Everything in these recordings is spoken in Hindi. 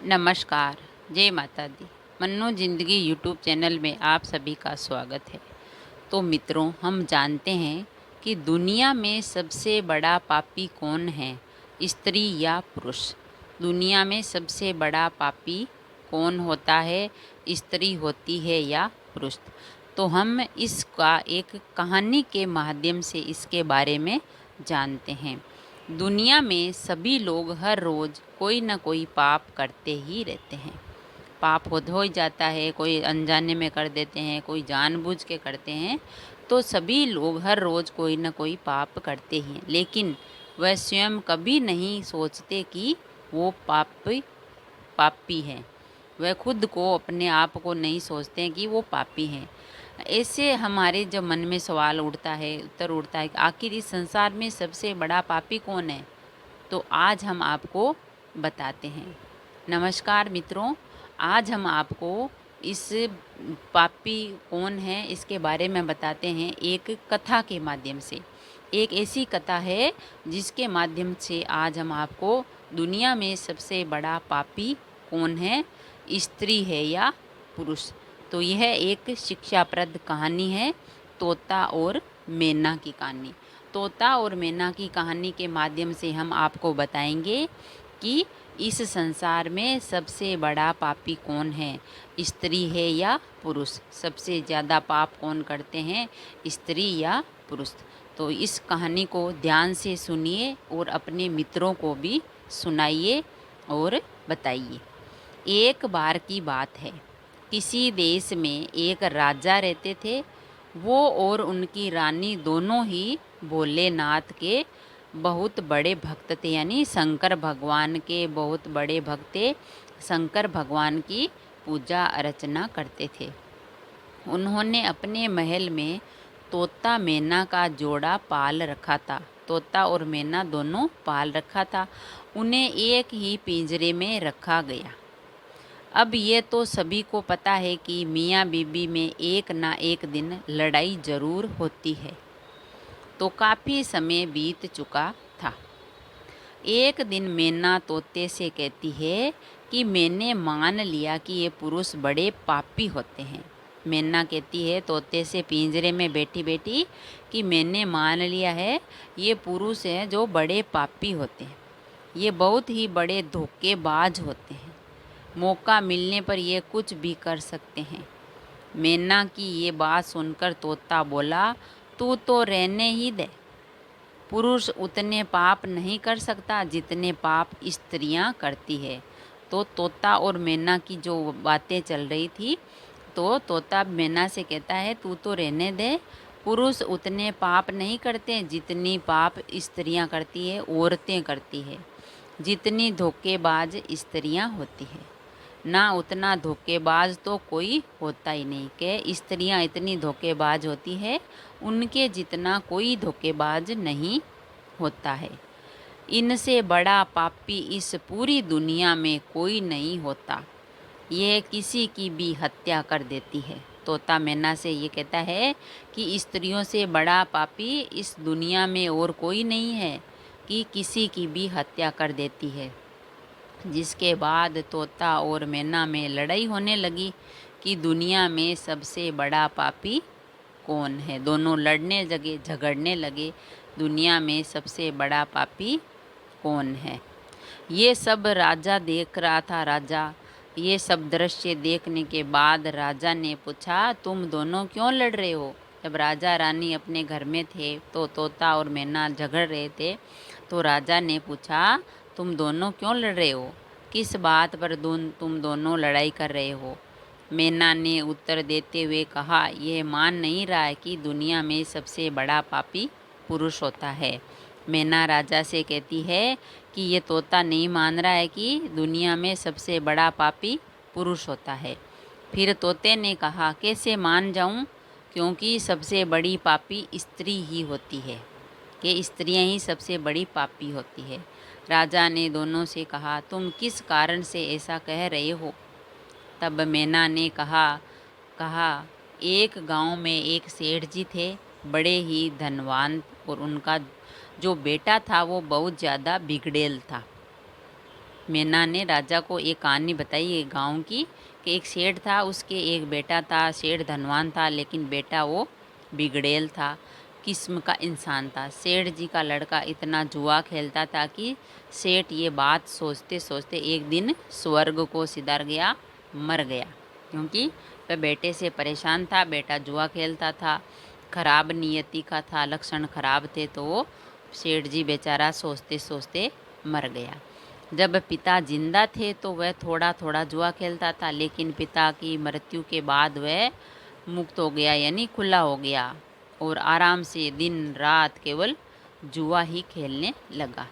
नमस्कार, जय माता दी। मन्नो ज़िंदगी यूट्यूब चैनल में आप सभी का स्वागत है। तो मित्रों, हम जानते हैं कि दुनिया में सबसे बड़ा पापी कौन है, स्त्री या पुरुष? दुनिया में सबसे बड़ा पापी कौन होता है, स्त्री होती है या पुरुष? तो हम इसका एक कहानी के माध्यम से इसके बारे में जानते हैं। दुनिया में सभी लोग हर रोज़ कोई न कोई पाप करते ही रहते हैं। पाप हो ही जाता है, कोई अनजाने में कर देते हैं, कोई जानबूझ के करते हैं। तो सभी लोग हर रोज़ कोई न कोई पाप करते ही हैं, लेकिन वह स्वयं कभी नहीं सोचते कि वो पापी हैं। वह खुद को, अपने आप को नहीं सोचते हैं कि वो पापी हैं। ऐसे हमारे जब मन में सवाल उठता है, उत्तर उठता है कि आखिर इस संसार में सबसे बड़ा पापी कौन है? तो आज हम आपको बताते हैं। नमस्कार मित्रों, आज हम आपको इस पापी कौन है इसके बारे में बताते हैं एक कथा के माध्यम से। एक ऐसी कथा है जिसके माध्यम से आज हम आपको दुनिया में सबसे बड़ा पापी कौन है, स्त्री है या पुरुष? तो यह एक शिक्षाप्रद कहानी है, तोता और मैना की कहानी। तोता और मैना की कहानी के माध्यम से हम आपको बताएंगे कि इस संसार में सबसे बड़ा पापी कौन है, स्त्री है या पुरुष? सबसे ज़्यादा पाप कौन करते हैं, स्त्री या पुरुष? तो इस कहानी को ध्यान से सुनिए और अपने मित्रों को भी सुनाइए और बताइए। एक बार की बात है, किसी देश में एक राजा रहते थे। वो और उनकी रानी दोनों ही भोलेनाथ के बहुत बड़े भक्त थे, यानी शंकर भगवान के बहुत बड़े भक्त थे। शंकर भगवान की पूजा अर्चना करते थे। उन्होंने अपने महल में तोता मैना का जोड़ा पाल रखा था। तोता और मैना दोनों पाल रखा था। उन्हें एक ही पिंजरे में रखा गया। अब ये तो सभी को पता है कि मियाँ बीबी में एक ना एक दिन लड़ाई ज़रूर होती है। तो काफ़ी समय बीत चुका था। एक दिन मैना तोते से कहती है कि मैंने मान लिया कि ये पुरुष बड़े पापी होते हैं। मैना कहती है तोते से पिंजरे में बैठी बैठी कि मैंने मान लिया है ये पुरुष हैं जो बड़े पापी होते हैं। ये बहुत ही बड़े धोखेबाज होते हैं। मौका मिलने पर ये कुछ भी कर सकते हैं। मैना की ये बात सुनकर तोता बोला, तू तो रहने ही दे। पुरुष उतने पाप नहीं कर सकता जितने पाप स्त्रियां करती है। तो तोता और मैना की जो बातें चल रही थी, तो तोता मैना से कहता है तू तो रहने दे, पुरुष उतने पाप नहीं करते जितनी पाप स्त्रियां करती है, औरतें करती है। जितनी धोखेबाज स्त्रियां होती है, ना उतना धोखेबाज तो कोई होता ही नहीं। कि स्त्रियां इतनी धोखेबाज होती है, उनके जितना कोई धोखेबाज नहीं होता है। इनसे बड़ा पापी इस पूरी दुनिया में कोई नहीं होता। यह किसी की भी हत्या कर देती है। तोता मैना से ये कहता है कि स्त्रियों से बड़ा पापी इस दुनिया में और कोई नहीं है, कि किसी की भी हत्या कर देती है। जिसके बाद तोता और मैना में लड़ाई होने लगी कि दुनिया में सबसे बड़ा पापी कौन है। दोनों लड़ने लगे, झगड़ने लगे, दुनिया में सबसे बड़ा पापी कौन है। ये सब राजा देख रहा था। राजा ये सब दृश्य देखने के बाद राजा ने पूछा, तुम दोनों क्यों लड़ रहे हो? जब राजा रानी अपने घर में थे तो तोता और मैना झगड़ रहे थे। तो राजा ने पूछा, तुम दोनों क्यों लड़ रहे हो? किस बात पर तुम दोनों लड़ाई कर रहे हो? मैना ने उत्तर देते हुए कहा, यह मान नहीं रहा है कि दुनिया में सबसे बड़ा पापी पुरुष होता है। मैना राजा से कहती है कि ये तोता नहीं मान रहा है कि दुनिया में सबसे बड़ा पापी पुरुष होता है। फिर तोते ने कहा, कैसे मान जाऊं? क्योंकि सबसे बड़ी पापी स्त्री ही होती है, कि स्त्रियां ही सबसे बड़ी पापी होती है। राजा ने दोनों से कहा, तुम किस कारण से ऐसा कह रहे हो? तब मैना ने कहा कहा एक गांव में एक सेठ जी थे, बड़े ही धनवान, और उनका जो बेटा था वो बहुत ज़्यादा बिगड़ेल था। मैना ने राजा को एक कहानी बताई एक गांव की कि एक सेठ था, उसके एक बेटा था। सेठ धनवान था लेकिन बेटा वो बिगड़ेल था, किस्म का इंसान था। सेठ जी का लड़का इतना जुआ खेलता था कि सेठ ये बात सोचते सोचते एक दिन स्वर्ग को सिधार गया, मर गया। क्योंकि वह बेटे से परेशान था। बेटा जुआ खेलता था, खराब नियति का था, लक्षण खराब थे, तो वो सेठ जी बेचारा सोचते सोचते मर गया। जब पिता जिंदा थे तो वह थोड़ा थोड़ा जुआ खेलता था, लेकिन पिता की मृत्यु के बाद वह मुक्त हो गया, यानी खुला हो गया, और आराम से दिन रात केवल जुआ ही खेलने लगा।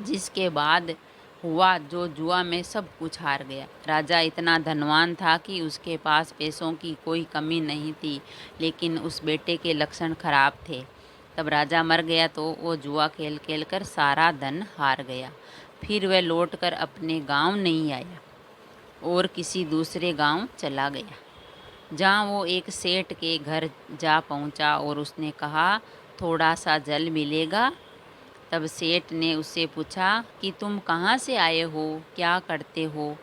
जिसके बाद हुआ जो जुआ में सब कुछ हार गया। राजा इतना धनवान था कि उसके पास पैसों की कोई कमी नहीं थी, लेकिन उस बेटे के लक्षण खराब थे। तब राजा मर गया तो वो जुआ खेल खेल कर सारा धन हार गया। फिर वह लौटकर अपने गांव नहीं आया और किसी दूसरे गांव चला गया, जहाँ वो एक सेठ के घर जा पहुँचा और उसने कहा, थोड़ा सा जल मिलेगा? तब सेठ ने उससे पूछा कि तुम कहाँ से आए हो, क्या करते हो?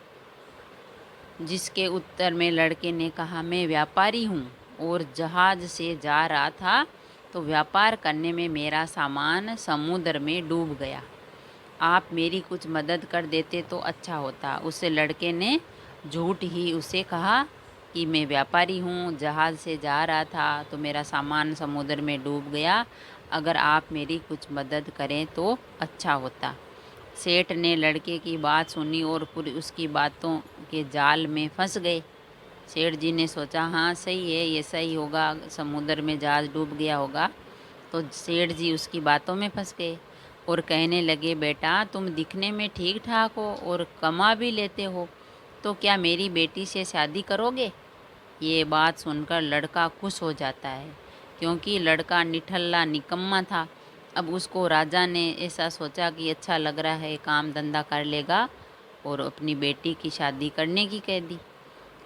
जिसके उत्तर में लड़के ने कहा, मैं व्यापारी हूँ और जहाज से जा रहा था तो व्यापार करने में मेरा सामान समुद्र में डूब गया। आप मेरी कुछ मदद कर देते तो अच्छा होता। उस लड़के ने झूठ ही उसे कहा कि मैं व्यापारी हूँ, जहाज़ से जा रहा था तो मेरा सामान समुद्र में डूब गया, अगर आप मेरी कुछ मदद करें तो अच्छा होता। सेठ ने लड़के की बात सुनी और पूरी उसकी बातों के जाल में फंस गए। सेठ जी ने सोचा, हाँ सही है, ये सही होगा, समुद्र में जहाज़ डूब गया होगा। तो सेठ जी उसकी बातों में फंस गए और कहने लगे, बेटा तुम दिखने में ठीक ठाक हो और कमा भी लेते हो, तो क्या मेरी बेटी से शादी करोगे? ये बात सुनकर लड़का खुश हो जाता है, क्योंकि लड़का निठल्ला निकम्मा था। अब उसको राजा ने ऐसा सोचा कि अच्छा लग रहा है, काम धंधा कर लेगा, और अपनी बेटी की शादी करने की कह दी।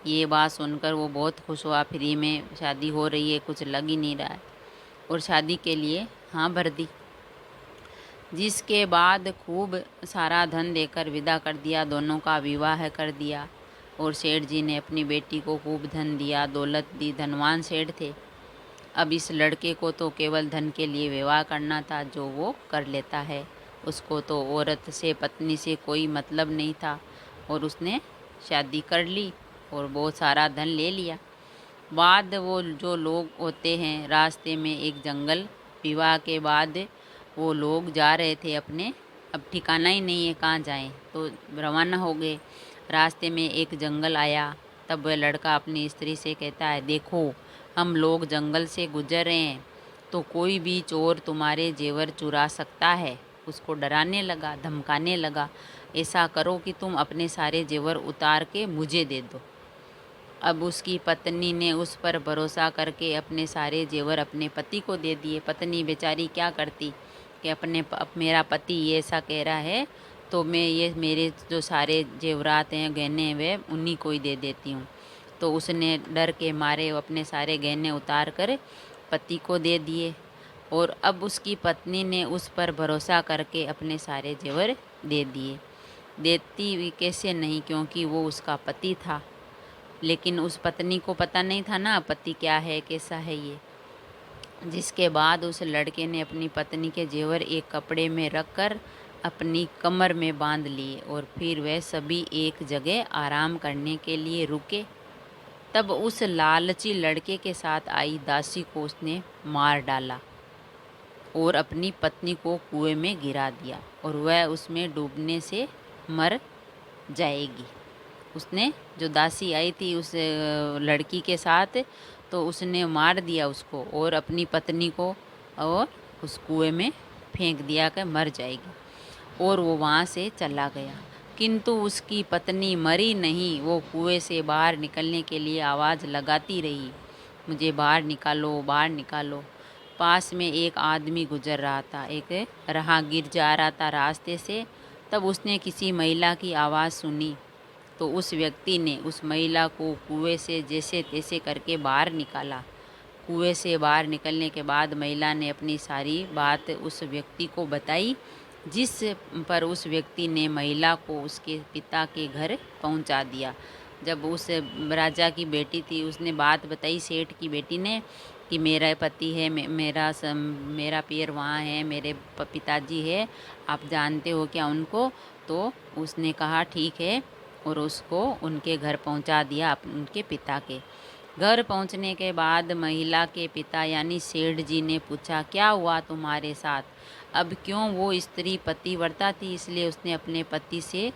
ये बात सुनकर वो बहुत खुश हुआ, फ्री में शादी हो रही है, कुछ लग ही नहीं रहा है, और शादी के लिए हाँ भर दी। जिसके बाद खूब सारा धन देकर विदा कर दिया, दोनों का विवाह कर दिया, और सेठ जी ने अपनी बेटी को खूब धन दिया, दौलत दी। धनवान सेठ थे। अब इस लड़के को तो केवल धन के लिए विवाह करना था, जो वो कर लेता है। उसको तो औरत से, पत्नी से कोई मतलब नहीं था, और उसने शादी कर ली और बहुत सारा धन ले लिया। बाद वो जो लोग होते हैं, रास्ते में एक जंगल, विवाह के बाद वो लोग जा रहे थे अपने, अब ठिकाना ही नहीं है कहाँ जाएं, तो रवाना हो गए। रास्ते में एक जंगल आया। तब वह लड़का अपनी स्त्री से कहता है, देखो हम लोग जंगल से गुजर रहे हैं, तो कोई भी चोर तुम्हारे जेवर चुरा सकता है। उसको डराने लगा, धमकाने लगा, ऐसा करो कि तुम अपने सारे जेवर उतार के मुझे दे दो। अब उसकी पत्नी ने उस पर भरोसा करके अपने सारे जेवर अपने पति को दे दिए। पत्नी बेचारी क्या करती कि अब मेरा पति ये ऐसा कह रहा है, तो मैं ये मेरे जो सारे जेवरात हैं, गहने हैं, वे उन्हीं को ही दे देती हूँ। तो उसने डर के मारे अपने सारे गहने उतार कर पति को दे दिए, और अब उसकी पत्नी ने उस पर भरोसा करके अपने सारे जेवर दे दिए। देती भी कैसे नहीं, क्योंकि वो उसका पति था। लेकिन उस पत्नी को पता नहीं था ना पति क्या है, कैसा है ये। जिसके बाद उस लड़के ने अपनी पत्नी के जेवर एक कपड़े में रखकर अपनी कमर में बांध लिए, और फिर वह सभी एक जगह आराम करने के लिए रुके। तब उस लालची लड़के के साथ आई दासी को उसने मार डाला और अपनी पत्नी को कुएं में गिरा दिया, और वह उसमें डूबने से मर जाएगी। उसने, जो दासी आई थी उस लड़की के साथ, तो उसने मार दिया उसको और अपनी पत्नी को, और उस कुएं में फेंक दिया कि मर जाएगी, और वो वहाँ से चला गया। किंतु उसकी पत्नी मरी नहीं, वो कुएं से बाहर निकलने के लिए आवाज़ लगाती रही, मुझे बाहर निकालो, बाहर निकालो। पास में एक आदमी गुजर रहा था, एक राहगीर जा रहा था रास्ते से। तब उसने किसी महिला की आवाज़ सुनी, तो उस व्यक्ति ने उस महिला को कुएं से जैसे तैसे करके बाहर निकाला। कुएं से बाहर निकलने के बाद महिला ने अपनी सारी बात उस व्यक्ति को बताई, जिस पर उस व्यक्ति ने महिला को उसके पिता के घर पहुंचा दिया। जब उस राजा की बेटी थी, उसने बात बताई सेठ की बेटी ने कि मेरा पति है, मेरा पैर वहाँ है, मेरे पिताजी है, आप जानते हो क्या उनको? तो उसने कहा ठीक है, और उसको उनके घर पहुंचा दिया, उनके पिता के घर पहुंचने के बाद महिला के पिता यानी सेठ जी ने पूछा, क्या हुआ तुम्हारे साथ? अब क्यों? वो स्त्री पतिव्रता थी, इसलिए उसने अपने पति से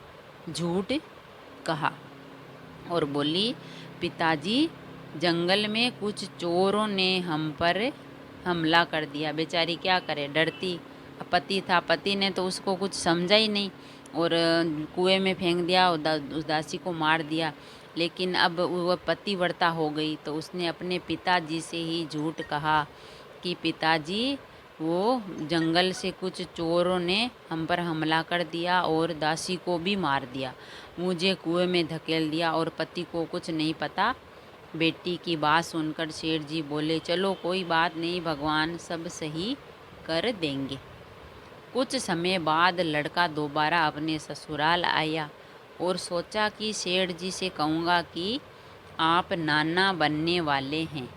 झूठ कहा और बोली, पिताजी, जंगल में कुछ चोरों ने हम पर हमला कर दिया। बेचारी क्या करे, डरती। पति था, पति ने तो उसको कुछ समझा ही नहीं और कुएं में फेंक दिया और उस दासी को मार दिया। लेकिन अब वह पतिव्रता हो गई तो उसने अपने पिताजी से ही झूठ कहा कि पिताजी, वो जंगल से कुछ चोरों ने हम पर हमला कर दिया और दासी को भी मार दिया, मुझे कुएं में धकेल दिया और पति को कुछ नहीं पता। बेटी की बात सुनकर शेर जी बोले, चलो कोई बात नहीं, भगवान सब सही कर देंगे। कुछ समय बाद लड़का दोबारा अपने ससुराल आया और सोचा कि सेठ जी से कहूँगा कि आप नाना बनने वाले हैं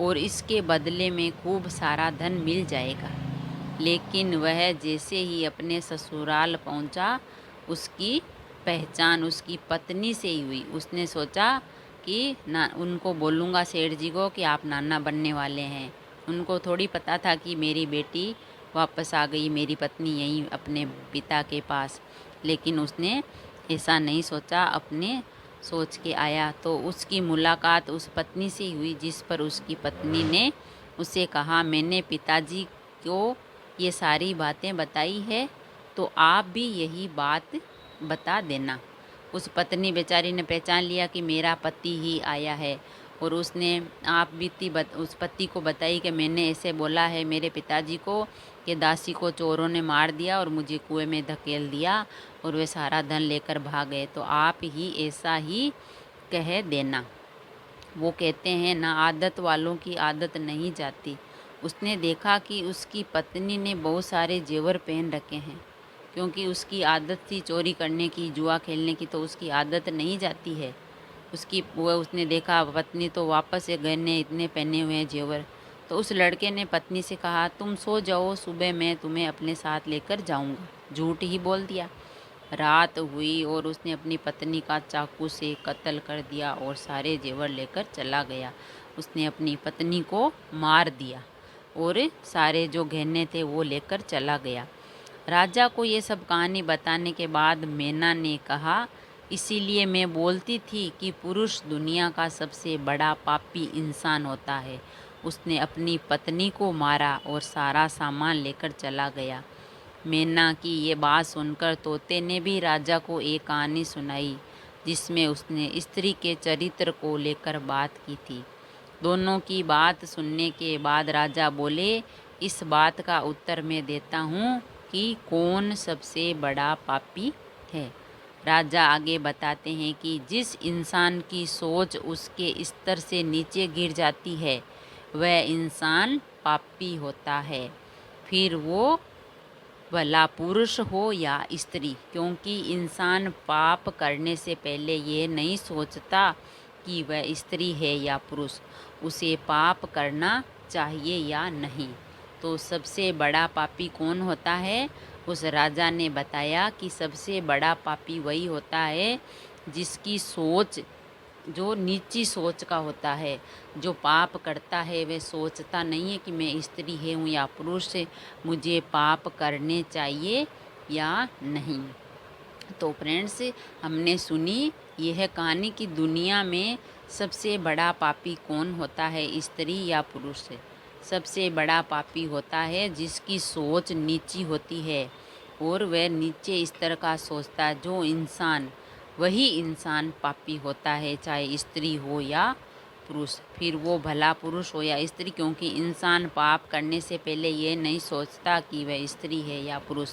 और इसके बदले में खूब सारा धन मिल जाएगा। लेकिन वह जैसे ही अपने ससुराल पहुंचा, उसकी पहचान उसकी पत्नी से ही हुई। उसने सोचा कि ना उनको बोलूँगा सेठ जी को कि आप नाना बनने वाले हैं। उनको थोड़ी पता था कि मेरी बेटी वापस आ गई, मेरी पत्नी यहीं अपने पिता के पास। लेकिन उसने ऐसा नहीं सोचा, अपने सोच के आया तो उसकी मुलाकात उस पत्नी से ही हुई, जिस पर उसकी पत्नी ने उसे कहा, मैंने पिताजी को ये सारी बातें बताई है तो आप भी यही बात बता देना। उस पत्नी बेचारी ने पहचान लिया कि मेरा पति ही आया है और उसने आप बीती उस पति को बताई कि मैंने ऐसे बोला है मेरे पिताजी को कि दासी को चोरों ने मार दिया और मुझे कुएं में धकेल दिया और वे सारा धन लेकर भाग गए, तो आप ही ऐसा ही कह देना। वो कहते हैं ना, आदत वालों की आदत नहीं जाती। उसने देखा कि उसकी पत्नी ने बहुत सारे जेवर पहन रखे हैं, क्योंकि उसकी आदत थी चोरी करने की, जुआ खेलने की, तो उसकी आदत नहीं जाती है। उसने देखा पत्नी तो वापस से गहने इतने पहने हुए हैं, जेवर। तो उस लड़के ने पत्नी से कहा, तुम सो जाओ, सुबह मैं तुम्हें अपने साथ लेकर जाऊंगा। झूठ ही बोल दिया। रात हुई और उसने अपनी पत्नी का चाकू से कत्ल कर दिया और सारे जेवर लेकर चला गया। उसने अपनी पत्नी को मार दिया और सारे जो गहने थे वो लेकर चला गया। राजा को ये सब कहानी बताने के बाद मैना ने कहा, इसीलिए मैं बोलती थी कि पुरुष दुनिया का सबसे बड़ा पापी इंसान होता है। उसने अपनी पत्नी को मारा और सारा सामान लेकर चला गया। मैना की ये बात सुनकर तोते ने भी राजा को एक कहानी सुनाई, जिसमें उसने स्त्री के चरित्र को लेकर बात की थी। दोनों की बात सुनने के बाद राजा बोले, इस बात का उत्तर मैं देता हूँ कि कौन सबसे बड़ा पापी है। राजा आगे बताते हैं कि जिस इंसान की सोच उसके स्तर से नीचे गिर जाती है, वह इंसान पापी होता है, फिर वो भला पुरुष हो या स्त्री, क्योंकि इंसान पाप करने से पहले ये नहीं सोचता कि वह स्त्री है या पुरुष, उसे पाप करना चाहिए या नहीं। तो सबसे बड़ा पापी कौन होता है? उस राजा ने बताया कि सबसे बड़ा पापी वही होता है जिसकी सोच जो नीची सोच का होता है। जो पाप करता है वह सोचता नहीं है कि मैं स्त्री है हूँ या पुरुष है, मुझे पाप करने चाहिए या नहीं। तो फ्रेंड्स, हमने सुनी यह कहानी कि दुनिया में सबसे बड़ा पापी कौन होता है, स्त्री या पुरुष। सबसे बड़ा पापी होता है जिसकी सोच नीची होती है और वह नीचे स्तर का सोचता है। जो इंसान, वही इंसान पापी होता है, चाहे स्त्री हो या पुरुष, फिर वो भला पुरुष हो या स्त्री, क्योंकि इंसान पाप करने से पहले ये नहीं सोचता कि वह स्त्री है या पुरुष,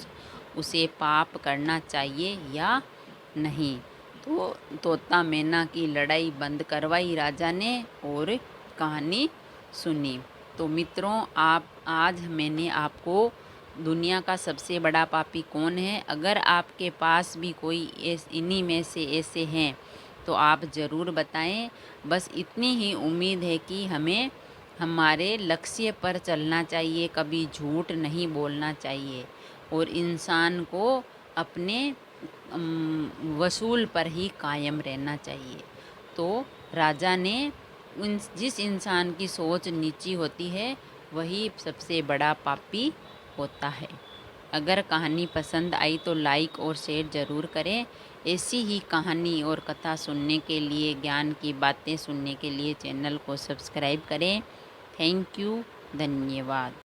उसे पाप करना चाहिए या नहीं। तो तोता मैना की लड़ाई बंद करवाई राजा ने और कहानी सुनी। तो मित्रों, आज मैंने आपको दुनिया का सबसे बड़ा पापी कौन है। अगर आपके पास भी कोई इन्हीं में से ऐसे हैं तो आप ज़रूर बताएं। बस इतनी ही उम्मीद है कि हमें हमारे लक्ष्य पर चलना चाहिए, कभी झूठ नहीं बोलना चाहिए और इंसान को अपने वसूल पर ही कायम रहना चाहिए। तो राजा ने जिस इंसान की सोच नीची होती है वही सबसे बड़ा पापी होता है। अगर कहानी पसंद आई तो लाइक और शेयर ज़रूर करें। ऐसी ही कहानी और कथा सुनने के लिए, ज्ञान की बातें सुनने के लिए चैनल को सब्सक्राइब करें। थैंक यू, धन्यवाद।